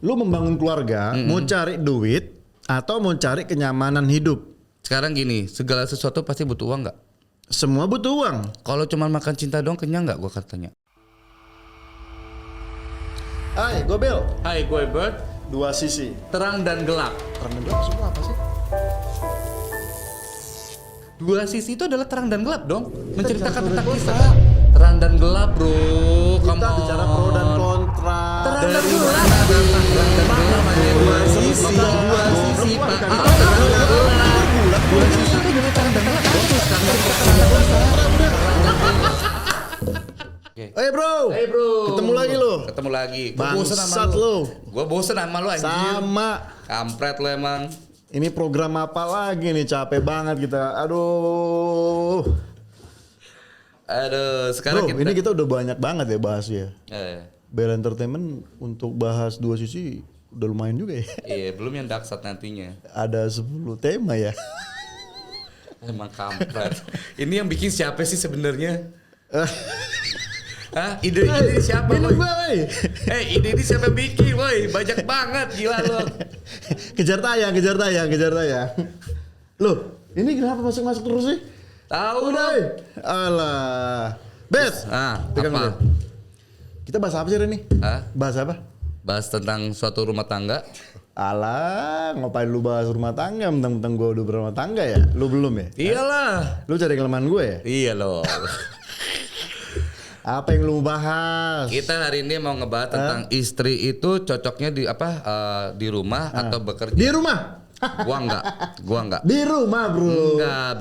Lu membangun keluarga, mau cari duit atau mau cari kenyamanan hidup? Sekarang gini, segala sesuatu pasti butuh uang nggak? Semua butuh uang. Kalau cuma makan cinta doang kenyang nggak? Gue katanya. Hai, gue Bel. Hai, gue Bert. Dua sisi. Terang dan gelap. Terang dan gelap semua apa sih? Dua sisi itu adalah terang dan gelap dong. Menceritakan bicara tentang pro dan kisah. kontra. Terang dan gelap bro. Kita bicara pro dan kontra. Terang dan Dari gelap. mana Terang dan gelap. Dua sisi. Dua sisi. Terang dan gelap. Dua sisi itu adalah terang dan gelap. Bro. Hey bro. Ketemu lagi lo. Ketemu lagi. Gue bosen sama Bangsat lu. lo. Gue bosen sama lu anjir. Sama. Kampret lo emang. Ini program apa lagi nih? Capek banget kita. Aduh. Sekarang Bro, ini kita udah banyak banget ya bahas ya. Bell Entertainment untuk bahas dua sisi udah lumayan juga ya. Iya, belum yang Daksat nantinya. Ada 10 tema ya. Emang kampret. Ini yang bikin siapa sih sebenarnya? Hah? Ide siapa Minum boy? gua, woy. Ide ini siapa bikin boy? Banyak banget gila lo. kejar tayang. Loh, ini kenapa masuk terus sih? Tahu Udah, dong. woy. Alah. Bet. Pegang Apa? dulu. Kita bahas apa sih hari ini? Hah? Bahas apa? Bahas tentang suatu rumah tangga. Alah, ngapain lu bahas rumah tangga? Mentang-mentang gue udah berumah tangga ya? Lu belum ya? Iyalah. Lu cari kelemahan gue ya? Iya loh. Apa yang lu mau bahas? Kita hari ini mau ngebahas tentang istri itu cocoknya di di rumah atau bekerja. Di rumah? Gua enggak. Di rumah bro. Nggak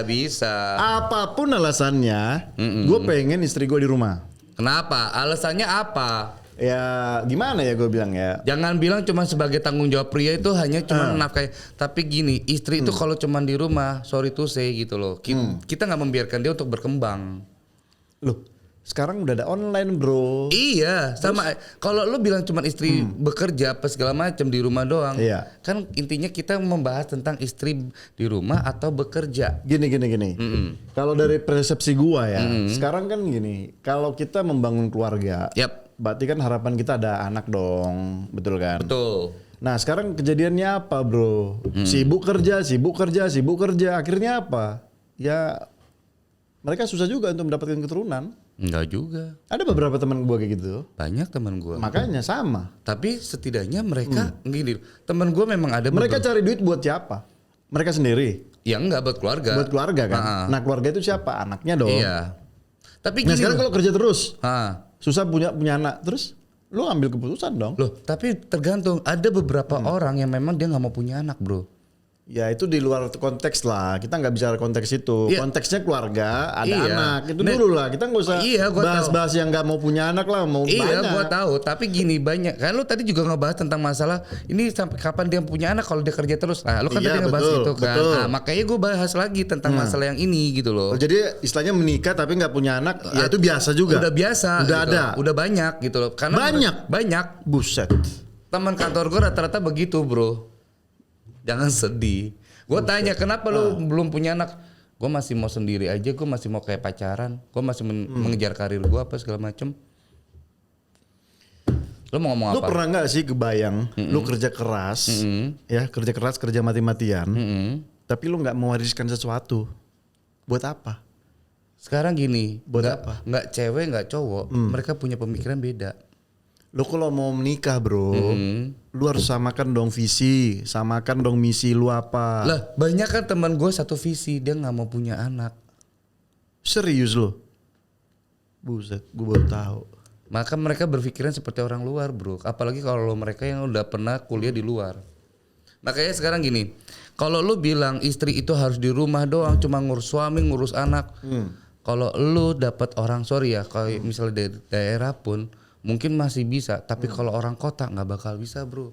bisa. Apapun alasannya, gue pengen istri gue di rumah. Kenapa? Alasannya apa? Ya gimana ya gue bilang ya. Jangan bilang cuma sebagai tanggung jawab pria itu hanya cuma menafkahi. Tapi gini, istri itu kalau cuma di rumah, sorry to say gitu loh. Kita nggak membiarkan dia untuk berkembang. Loh, sekarang udah ada online bro. Iya, sama. Kalau lu bilang cuma istri bekerja apa segala macam di rumah doang, Iya. kan intinya kita membahas tentang istri di rumah atau bekerja. Gini. Kalau dari persepsi gua ya, sekarang kan gini. Kalau kita membangun keluarga, berarti kan harapan kita ada anak dong, betul kan? Betul. Nah sekarang kejadiannya apa bro? Sibuk kerja. Akhirnya apa? Ya mereka susah juga untuk mendapatkan keturunan. Enggak juga. Ada beberapa teman gua kayak gitu. Banyak teman gua. Makanya sama. Tapi setidaknya mereka gini, teman gua memang ada. Mereka cari duit buat siapa? Mereka sendiri. Ya enggak buat keluarga. Buat keluarga kan. Nah keluarga itu siapa? Anaknya dong. Iya. Tapi Nah gini sekarang kalau kerja terus, susah punya anak, terus lu ambil keputusan dong. loh, tapi tergantung. Ada beberapa orang yang memang dia nggak mau punya anak, bro. Ya itu di luar konteks lah. Kita nggak bicara konteks itu. Iya. Konteksnya keluarga, ada Iya. anak. Itu dulu lah. Kita nggak usah Gua bahas-bahas yang nggak mau punya anak lah. Mau Iya, banyak. gua tahu. Tapi gini banyak. Kan lu tadi juga ngebahas tentang masalah ini sampai kapan dia punya anak kalau dia kerja terus. Nah, lu kan Iya, tadi ngebahas betul, itu kan. betul. Nah, makanya gua bahas lagi tentang masalah yang ini gitu loh. Oh, jadi istilahnya menikah tapi nggak punya anak, ya itu biasa juga. Udah biasa. Udah gitu. ada. Udah banyak gitu loh. Karena banyak. Buset. Teman kantor gua rata-rata begitu, bro. Jangan sedih. Gue tanya kenapa lu belum punya anak? Gue masih mau sendiri aja, gue masih mau kayak pacaran, gue masih mengejar karir gue apa segala macem. Lu mau ngomong Lu apa? pernah nggak sih kebayang lu kerja keras, ya kerja mati-matian, tapi lu nggak mewariskan sesuatu, buat apa? Sekarang gini, Buat apa? nggak cewek nggak cowok, mereka punya pemikiran beda. Lu kalau mau menikah bro, lu harus samakan dong visi, samakan dong misi lu apa. Lah banyak kan teman gue satu visi, dia nggak mau punya anak. Serius lu? Buset, gue baru tahu. Maka mereka berpikiran seperti orang luar, bro. Apalagi kalau mereka yang udah pernah kuliah di luar. Makanya sekarang gini, kalau lu bilang istri itu harus di rumah doang, cuma ngurus suami, ngurus anak. Kalau lu dapat orang, sorry ya, kalau misalnya dari daerah pun mungkin masih bisa, tapi kalau orang kota nggak bakal bisa, bro.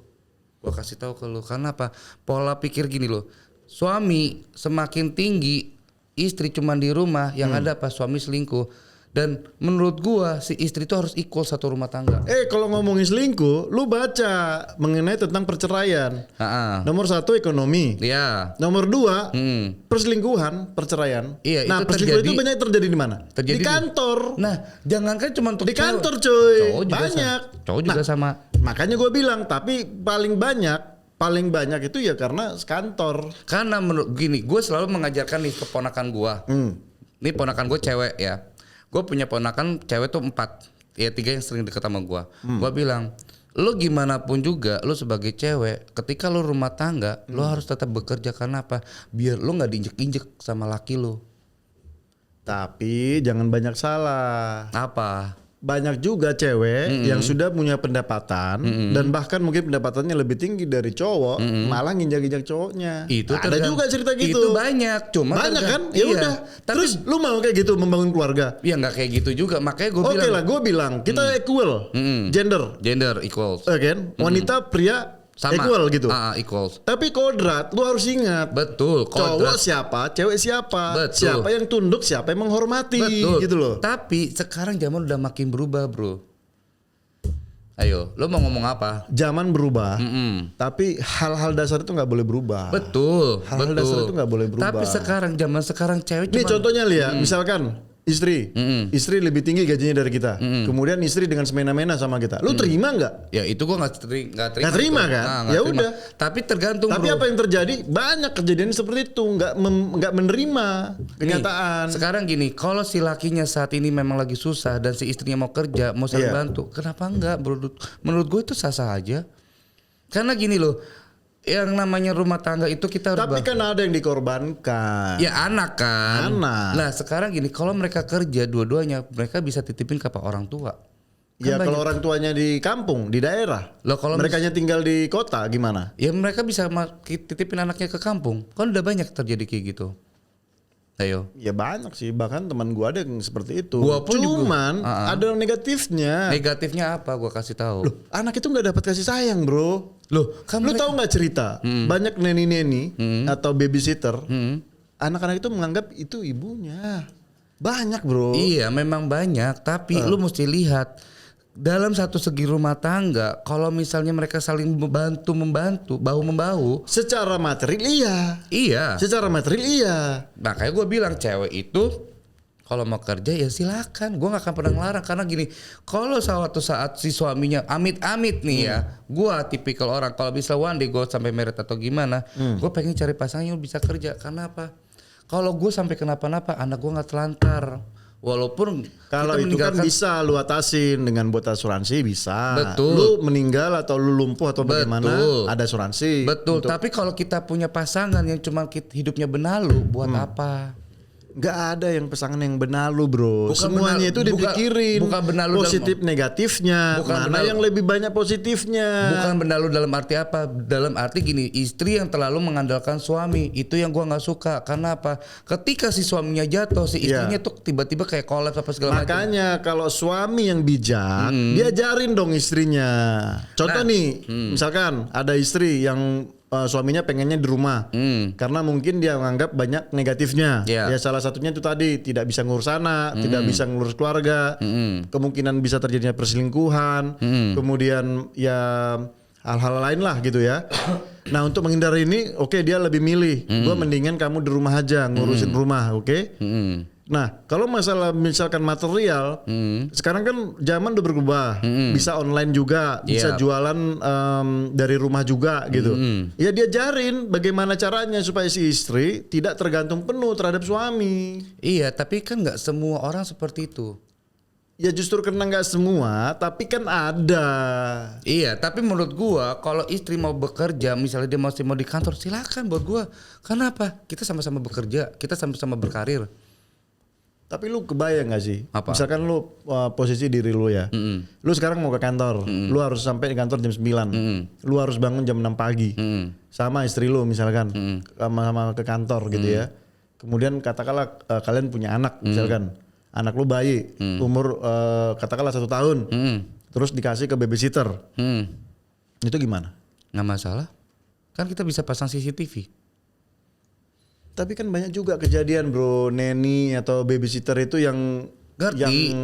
Gua kasih tahu ke lu, karena apa? Pola pikir gini loh, suami semakin tinggi, istri cuma di rumah, yang ada pas suami selingkuh, Dan menurut gua si istri itu harus equal satu rumah tangga. Kalau ngomongin selingkuh, lu baca mengenai tentang perceraian. Nomor 1 ekonomi. Iya. Nomor 2 perselingkuhan, perceraian. Iya, nah, itu perselingkuhan itu banyak terjadi di mana? Terjadi di kantor. Nah, jangankan cuma untuk di kantor, cuy. Cowok banyak. Cowok juga sama. Makanya gue bilang, tapi paling banyak itu ya karena kantor. Karena menurut gini, gue selalu mengajarkan nih ke ponakan gue. Ini ponakan gue cewek ya. Gue punya ponakan cewek tuh 4. Ya 3 yang sering deket sama gue. Gue bilang, lu gimana pun juga, lu sebagai cewek, ketika lu rumah tangga, lu harus tetap bekerja. Karena apa? Biar lu nggak diinjek-injek sama laki lu. Tapi jangan banyak salah. Apa? Banyak juga cewek yang sudah punya pendapatan dan bahkan mungkin pendapatannya lebih tinggi dari cowok, malah nginjak-injak cowoknya. Itu ada juga cerita gitu. Itu banyak, cuma banyak kan? Ya udah. Terus lu mau kayak gitu membangun keluarga? Ya nggak kayak gitu juga. Makanya gue bilang. Oke lah, gue bilang kita equal, gender equal. Kan? Wanita pria sama. Equal gitu. Equal. Tapi kodrat lu harus ingat. Betul. Cowok siapa, cewek siapa. Betul. Siapa yang tunduk, siapa yang menghormati. Betul. Gitu loh. Tapi sekarang zaman udah makin berubah, bro. Ayo, lo mau ngomong apa? Zaman berubah, tapi hal-hal dasar itu nggak boleh berubah. Betul. Hal-hal dasar itu nggak boleh berubah. Tapi zaman sekarang cewek ini contohnya lihat, misalkan istri lebih tinggi gajinya dari kita, kemudian istri dengan semena-mena sama kita, lu terima nggak? Ya itu gua nggak terima kan? Ya udah. Tapi tergantung. Tapi bro. apa yang terjadi? Banyak kejadian seperti itu, nggak menerima kenyataan. Nih, sekarang gini, kalau si lakinya saat ini memang lagi susah dan si istrinya mau kerja, mau saling bantu, kenapa enggak? Menurut gue itu sah-sah aja. Karena gini loh. Yang namanya rumah tangga itu kita harus. Tapi kan ada yang dikorbankan. Ya anak kan. Nah sekarang gini, kalau mereka kerja dua-duanya, mereka bisa titipin ke orang tua. Ya kan kalau orang tuanya di kampung, di daerah. Loh, kalau merekanya tinggal di kota gimana? Ya mereka bisa titipin anaknya ke kampung. Kan udah banyak terjadi kayak gitu. Ayo. Ya banyak sih, bahkan teman gua ada yang seperti itu. Gua pun cuman juga, ada negatifnya. Negatifnya apa? Gua kasih tahu. Loh, anak itu nggak dapat kasih sayang, bro. Loh, kan lu tahu nggak cerita? Banyak neni-neni atau babysitter, anak-anak itu menganggap itu ibunya. Banyak, bro. Iya, memang banyak. Tapi lu mesti lihat dalam satu segi rumah tangga, kalau misalnya mereka saling membantu, bahu-membahu. Secara material iya. Secara material iya. Makanya gue bilang cewek itu kalau mau kerja ya silakan. Gue gak akan pernah ngelarang. Karena gini, kalau suatu saat si suaminya amit-amit nih ya, gue tipikal orang kalau bisa one day gue sampai merit atau gimana, gue pengen cari pasangan yang bisa kerja. Karena apa? Kalau gue sampai kenapa-napa, anak gue gak telantar. Walaupun kalau itu kan bisa lu atasin dengan buat asuransi bisa. Betul. Lu meninggal atau lu lumpuh atau bagaimana ada asuransi. Betul. Tapi kalau kita punya pasangan yang cuma hidupnya benalu, buat apa? Gak ada yang pasangan yang benalu, bro. Semuanya itu dipikirin. Bukan benalu positif negatifnya. Mana yang lebih banyak positifnya? Bukan benalu dalam arti apa? Dalam arti gini, istri yang terlalu mengandalkan suami, itu yang gua nggak suka. Karena apa? Ketika si suaminya jatuh, si istrinya tuh tiba-tiba kayak kolaps apa segala macam. Makanya kalau suami yang bijak, diajarin dong istrinya. Contoh nih, misalkan ada istri yang suaminya pengennya di rumah karena mungkin dia menganggap banyak negatifnya. Ya salah satunya itu tadi tidak bisa ngurus anak, tidak bisa ngurus keluarga, kemungkinan bisa terjadinya perselingkuhan, kemudian ya hal-hal lain lah gitu ya. Nah untuk menghindari ini, dia lebih milih, gue mendingan kamu di rumah aja ngurusin rumah, Nah kalau masalah misalkan material, sekarang kan zaman udah berubah, bisa online juga, bisa jualan dari rumah juga gitu. Ya diajarin bagaimana caranya supaya si istri tidak tergantung penuh terhadap suami. Iya, tapi kan nggak semua orang seperti itu. Ya justru karena nggak semua, tapi kan ada. Iya, tapi menurut gua kalau istri mau bekerja, misalnya dia masih mau di kantor, silakan buat gua. Kenapa? Kita sama-sama bekerja, kita sama-sama berkarir. Tapi lu kebayang gak sih? Apa? Misalkan lu posisi diri lu ya. Lu sekarang mau ke kantor. Lu harus sampai di kantor jam 9. Lu harus bangun jam 6 pagi. Sama istri lu misalkan. Sama ke kantor gitu ya. Kemudian katakanlah kalian punya anak misalkan. Anak lu bayi. Umur katakanlah 1 tahun. Terus dikasih ke babysitter. Itu gimana? Nggak masalah. Kan kita bisa pasang CCTV. Tapi kan banyak juga kejadian bro, neni atau babysitter itu yang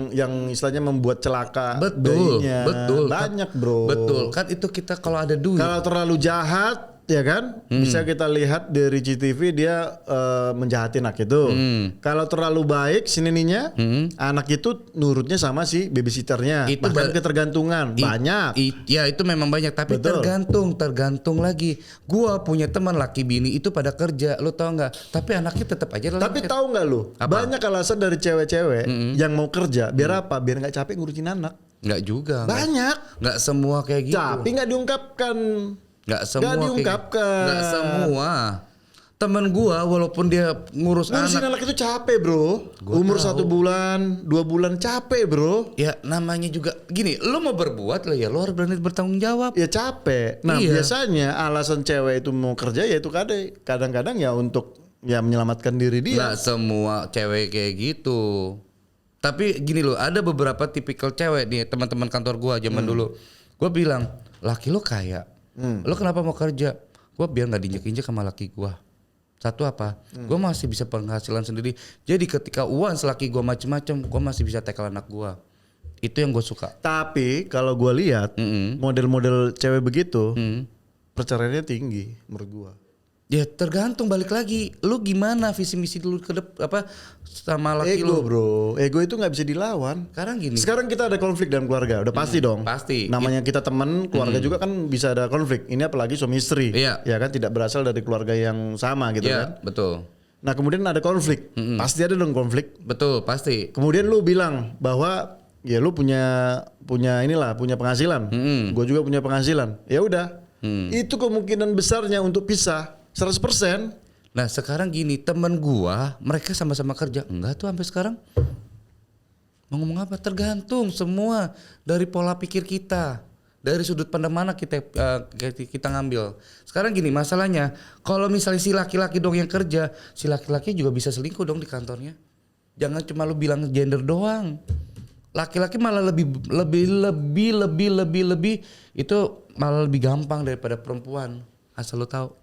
yang istilahnya membuat celaka Betul, bayinya. betul. Banyak bro. Betul, kan itu kita kalau ada duit. Kalau terlalu jahat ya kan, bisa kita lihat dari CCTV dia menjahati anak itu. Kalau terlalu baik si neninya, anak itu nurutnya sama si babysitternya. Itu bahkan ketergantungan banyak. Ya itu memang banyak, tapi Betul. tergantung lagi. Gua punya teman laki bini itu pada kerja, lu tau nggak? Tapi anaknya tetap aja. Tapi tahu nggak lu? Apa? Banyak alasan dari cewek-cewek yang mau kerja biar apa? Biar nggak capek ngurusin anak. Nggak juga. Banyak. Nggak semua kayak gitu. Tapi nggak diungkapkan. Nggak semua diungkapkan. Nggak semua. Temen gua walaupun dia ngurus Ngurusin anak. anak itu capek bro. Umur 1 bulan, 2 bulan capek bro. Ya namanya juga gini, lu mau berbuat lah ya, lu harus berani bertanggung jawab. Ya capek. Nah Iya. biasanya alasan cewek itu mau kerja ya itu kadang-kadang ya untuk ya menyelamatkan diri dia. Nggak semua cewek kayak gitu. Tapi gini loh, ada beberapa tipikal cewek nih, teman-teman kantor gua zaman dulu. Gua bilang, laki lu kaya. Lu kenapa mau kerja? Gua biar nggak diinjek-injek sama laki gua. Satu apa? Gua masih bisa penghasilan sendiri. Jadi ketika once laki gua macem-macem, gua masih bisa tackle anak gua. Itu yang gue suka. Tapi kalau gue lihat model-model cewek begitu perceraiannya tinggi menurut gua. Ya tergantung, balik lagi. Lu gimana visi misi dulu sama laki Ego lu? bro, ego itu nggak bisa dilawan. Sekarang gini. Sekarang kita ada konflik dalam keluarga, udah pasti dong. Pasti. Namanya kita teman, keluarga juga kan bisa ada konflik. Ini apalagi suami istri, Iya. ya kan tidak berasal dari keluarga yang sama gitu Ya, kan. betul. Nah kemudian ada konflik, pasti ada dong konflik. Betul, pasti. Kemudian lu bilang bahwa ya lu punya penghasilan, gue juga punya penghasilan. Ya udah, itu kemungkinan besarnya untuk pisah 100%. Nah sekarang gini, temen gua mereka sama-sama kerja, enggak tuh sampai sekarang. Mau ngomong apa? Tergantung semua dari pola pikir kita, dari sudut pandang mana kita ngambil. Sekarang gini masalahnya, kalau misalnya si laki-laki dong yang kerja, si laki-laki juga bisa selingkuh dong di kantornya. Jangan cuma lu bilang gender doang. Laki-laki malah lebih itu malah lebih gampang daripada perempuan. Asal lu tahu.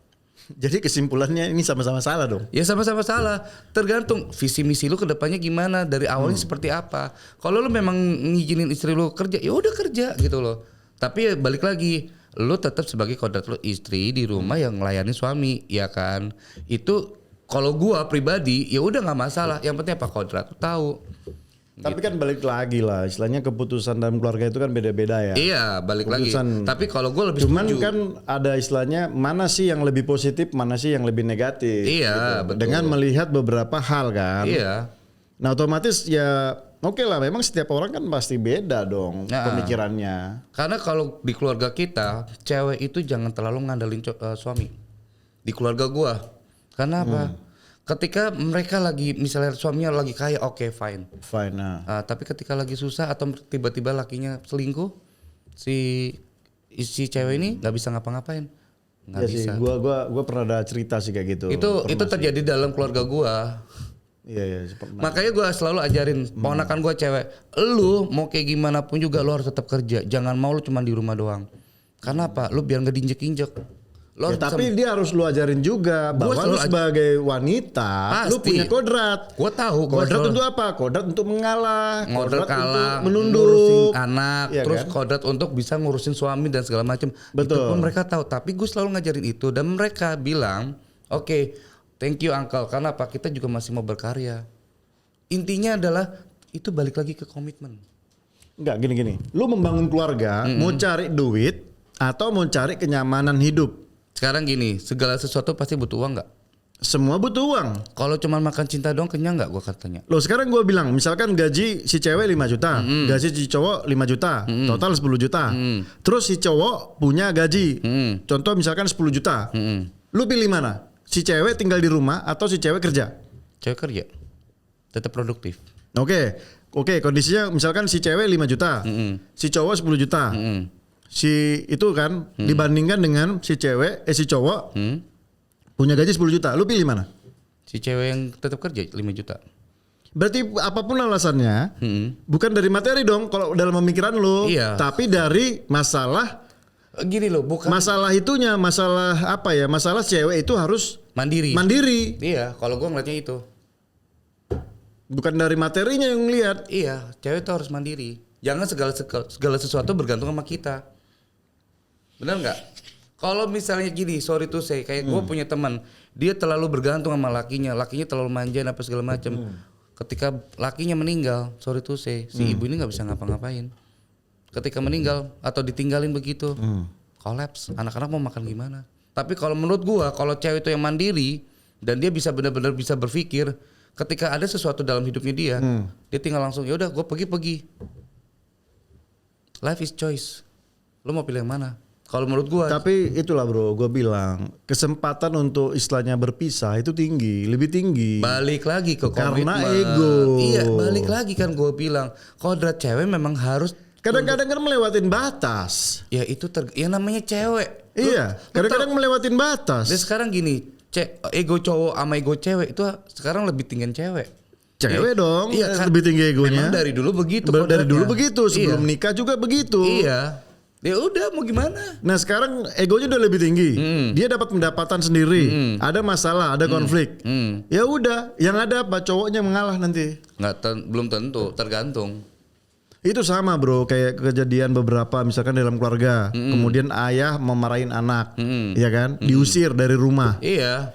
Jadi kesimpulannya ini sama-sama salah dong. Ya sama-sama salah. Tergantung visi misi lu ke depannya gimana, dari awalnya seperti apa. Kalau lu memang ngizinin istri lu kerja, ya udah kerja gitu loh. Tapi ya balik lagi, lu tetap sebagai kodrat lu istri di rumah yang melayani suami, ya kan? Itu kalau gua pribadi ya udah nggak masalah. Yang penting apa kodrat lu tahu. Tapi kan balik lagi lah, istilahnya keputusan dalam keluarga itu kan beda-beda ya. Iya, balik Keputusan. lagi. Tapi kalau gua lebih Cuman setuju. kan ada istilahnya mana sih yang lebih positif, mana sih yang lebih negatif. Iya, betul. Dengan melihat beberapa hal kan. Iya. Nah otomatis ya oke lah, memang setiap orang kan pasti beda dong Nah. pemikirannya. Karena kalau di keluarga kita, cewek itu jangan terlalu ngandelin suami. Di keluarga gua. Karena apa? Ketika mereka lagi misalnya suaminya lagi kaya, oke, fine. Fine. Nah. Tapi ketika lagi susah atau tiba-tiba lakinya selingkuh, si cewek ini nggak bisa ngapa-ngapain. Nggak Iya bisa. sih, gua pernah ada cerita sih kayak gitu. Itu terjadi dalam keluarga gua. Iya, pernah. Makanya gua selalu ajarin ponakan gua cewek, lu mau kayak gimana pun juga lu harus tetap kerja. Jangan mau lu cuma di rumah doang. Karena apa? Lu biar nggak diinjek-injek. Ya, tapi dia harus lu ajarin juga bahwa lu sebagai wanita lu punya kodrat. Gua tahu. Kodrat untuk apa? Kodrat untuk mengalah, Kodrat kalah, untuk menunduk, ngurusin anak, Iya terus kan? kodrat untuk bisa ngurusin suami dan segala macam. Betul. Itu pun mereka tahu. Tapi gue selalu ngajarin itu dan mereka bilang, oke, thank you uncle. Karena apa? Kita juga masih mau berkarya. Intinya adalah itu balik lagi ke komitmen. Enggak, gini. Lu membangun keluarga, mau cari duit atau mau cari kenyamanan hidup. Sekarang gini, segala sesuatu pasti butuh uang nggak? Semua butuh uang. Kalau cuma makan cinta doang kenyang nggak? Gue katanya. Loh sekarang gue bilang, misalkan gaji si cewek 5 juta, gaji si cowok 5 juta, total 10 juta. Terus si cowok punya gaji, contoh misalkan 10 juta. Lu pilih mana? Si cewek tinggal di rumah atau si cewek kerja? Cewek kerja, tetap produktif. Oke, kondisinya misalkan si cewek 5 juta, si cowok 10 juta. Si itu kan dibandingkan dengan si cowok punya gaji 10 juta. Lu pilih mana? Si cewek yang tetap kerja 5 juta. Berarti apapun alasannya, bukan dari materi dong kalau dalam pemikiran lu, Iya. tapi dari masalah Gini loh, bukan masalah itunya, masalah apa ya? Masalah cewek itu harus mandiri. mandiri. Iya, kalau gue ngeliatnya itu. Bukan dari materinya yang lihat. Iya, cewek itu harus mandiri. Jangan segala sesuatu bergantung sama kita. Benar nggak? Kalau misalnya gini, sorry to say, kayak gue punya teman, dia terlalu bergantung sama lakinya terlalu manja apa segala macam. Ketika lakinya meninggal, sorry to say, si ibu ini nggak bisa ngapa-ngapain. Ketika meninggal atau ditinggalin begitu, kolaps. Anak-anak mau makan gimana? Tapi kalau menurut gua, kalau cewek itu yang mandiri dan dia bisa benar-benar bisa berpikir, ketika ada sesuatu dalam hidupnya dia, dia tinggal langsung, ya udah, gua pergi. Life is choice. Lo mau pilih yang mana? Kalau menurut gua. Tapi itulah bro, gue bilang kesempatan untuk istilahnya berpisah itu tinggi, lebih tinggi. Balik lagi ke komitmen. Karena ego. Iya, balik lagi kan gue bilang, kodrat cewek memang harus. Kadang-kadang kan melewatin batas. Ya itu ya namanya cewek. Iya, kadang-kadang melewatin batas. Dan sekarang gini, ego cowok sama ego cewek itu sekarang lebih tinggian cewek. Cewek dong, Iya, kan? lebih tinggi egonya. Memang dari dulu begitu. Dari dulu kodratnya. begitu, sebelum nikah juga begitu. Iya. Ya udah mau gimana? Nah sekarang egonya udah lebih tinggi. Dia dapat pendapatan sendiri. Ada masalah, ada konflik. Ya udah, yang ada apa? Cowoknya mengalah nanti. Belum tentu, tergantung. Itu sama bro, kayak kejadian beberapa misalkan dalam keluarga, kemudian ayah memarahin anak, ya kan, diusir dari rumah. Iya.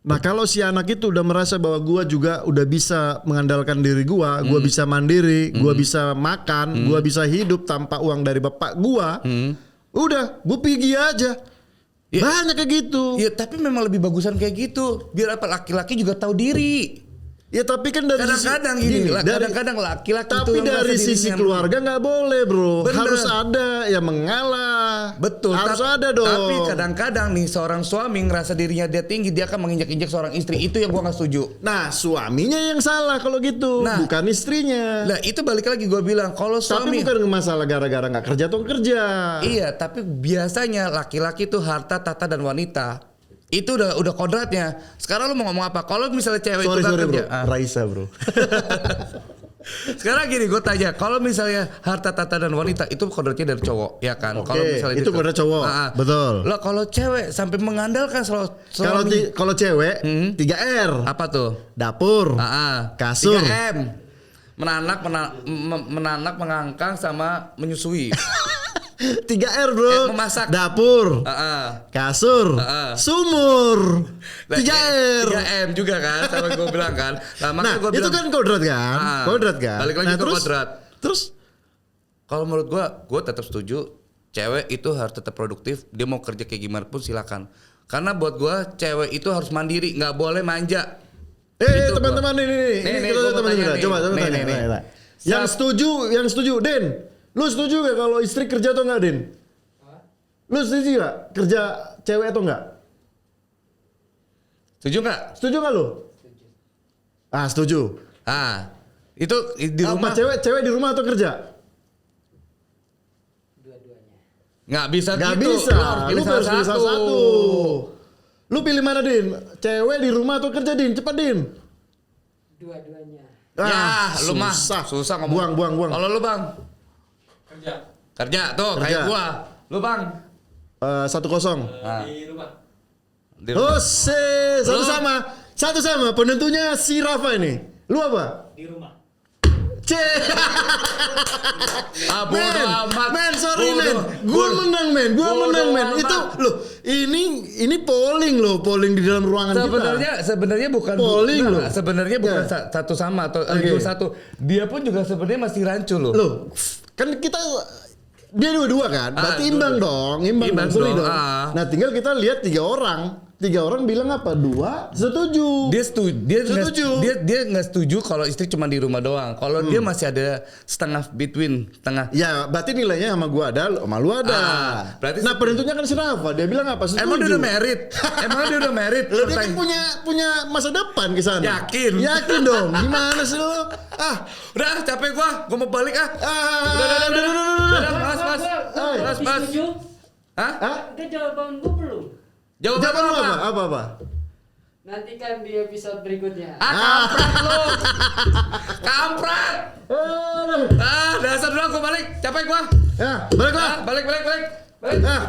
Nah kalau si anak itu udah merasa bahwa gua juga udah bisa mengandalkan diri gua bisa mandiri, gua bisa makan, gua bisa hidup tanpa uang dari bapak gua, udah, gua pergi aja. Ya. Banyak kayak gitu. Iya, tapi memang lebih bagusan kayak gitu. Biar apa laki-laki juga tahu diri. Ya tapi kan dari Kadang-kadang kadang-kadang laki-laki tapi itu yang dari merasa sisi dirinya- keluarga nggak boleh bro. Bener. Harus ada yang mengalah. Betul. Harus ada dong. Tapi kadang-kadang nih seorang suami ngerasa dirinya dia tinggi, dia akan menginjak-injak seorang istri. Itu yang gua nggak setuju. Nah suaminya yang salah kalau gitu, Nah. bukan istrinya. Nah itu balik lagi gue bilang kalau Tapi suami. bukan masalah gara-gara nggak kerja atau kerja. Iya, tapi biasanya laki-laki itu harta, tahta dan wanita. Itu udah kodratnya. Sekarang lu mau ngomong apa? Kalau misalnya cewek itu Sorry kerja. bro, Raisa bro. Sekarang gini gue tanya, kalau misalnya harta, tahta dan wanita itu kodratnya dari cowok, ya kan? Oke, Kalau misalnya itu kodrat cowok, betul. Lah kalau cewek sampai mengandalkan Kalau cewek 3R. apa tuh? Dapur, kasur. 3M. Menanak, mengangkang sama menyusui. 3R bro. Memasak. Dapur, kasur, sumur. 3R. 3M juga kan, sama gue bilang kan. Nah, Nah, gua itu bilang, kan kodrat kan? Kodrat kan? Balik lagi Nah, ke kodrat. Terus Kalau menurut gue tetap setuju. Cewek itu harus tetap produktif. Dia mau kerja kayak gimana pun silakan. Karena buat gue cewek itu harus mandiri, nggak boleh manja. Itu teman-teman gua. ini Nih, kita gua mau teman tanya kita. nih. Coba Nih, tanya. nih. Nah. Yang setuju, Den. Lu setuju gak kalau istri kerja atau enggak, Den? Lu setuju gak kerja cewek atau enggak? Setuju nggak? Setuju gak lu? Setuju. Itu di rumah Cewek di rumah atau kerja? nggak bisa Gak gitu. bisa. Lu Lu harus pilih salah satu. Lu pilih mana, Din? Cewek di rumah atau kerja, Din? Cepat, Din. Dua-duanya. Lu mah susah ngomong. Buang. Kalau lu bang kerja tuh Kerja. kayak gua. Lu bang 1-0. Di rumah. di rumah. Ose, satu sama. Penentunya si Rafa ini. Lu apa? Di rumah. Bodo amat. Men, sorry Bodo. men. Gua menang men. amat. Itu loh, ini polling di dalam ruangan Sebenarnya bukan Polling loh. Sebenarnya bukan Ya. satu sama atau Oke. dua satu. Dia pun juga sebenarnya masih rancu loh. Loh, kan kita dia dua-dua kan? Berarti imbang dong. Imbang Solid dong, dong. Nah, tinggal kita lihat 3 orang. 3 orang bilang apa? 2 setuju. Dia Setuju. dia nggak setuju kalau istri cuma di rumah doang. Kalau dia masih ada setengah tengah. Ya, berarti nilainya sama gua ada, sama lu ada. Berarti nah, penentunya kan si Rafa. Dia bilang apa? Setuju. Emang dia udah merit? Loh, dia kan punya masa depan ke sana. Yakin dong. Gimana sih lo? Udah capek gua mau balik Udah. Mas. Setuju? Hah? Itu jawaban gue belum. Jawaban lu apa? apa? Nantikan di episode berikutnya. Kampret lu. Kampret. Dasar dulu gua balik. Capek gua. Ya, balik lah. Balik. Ah.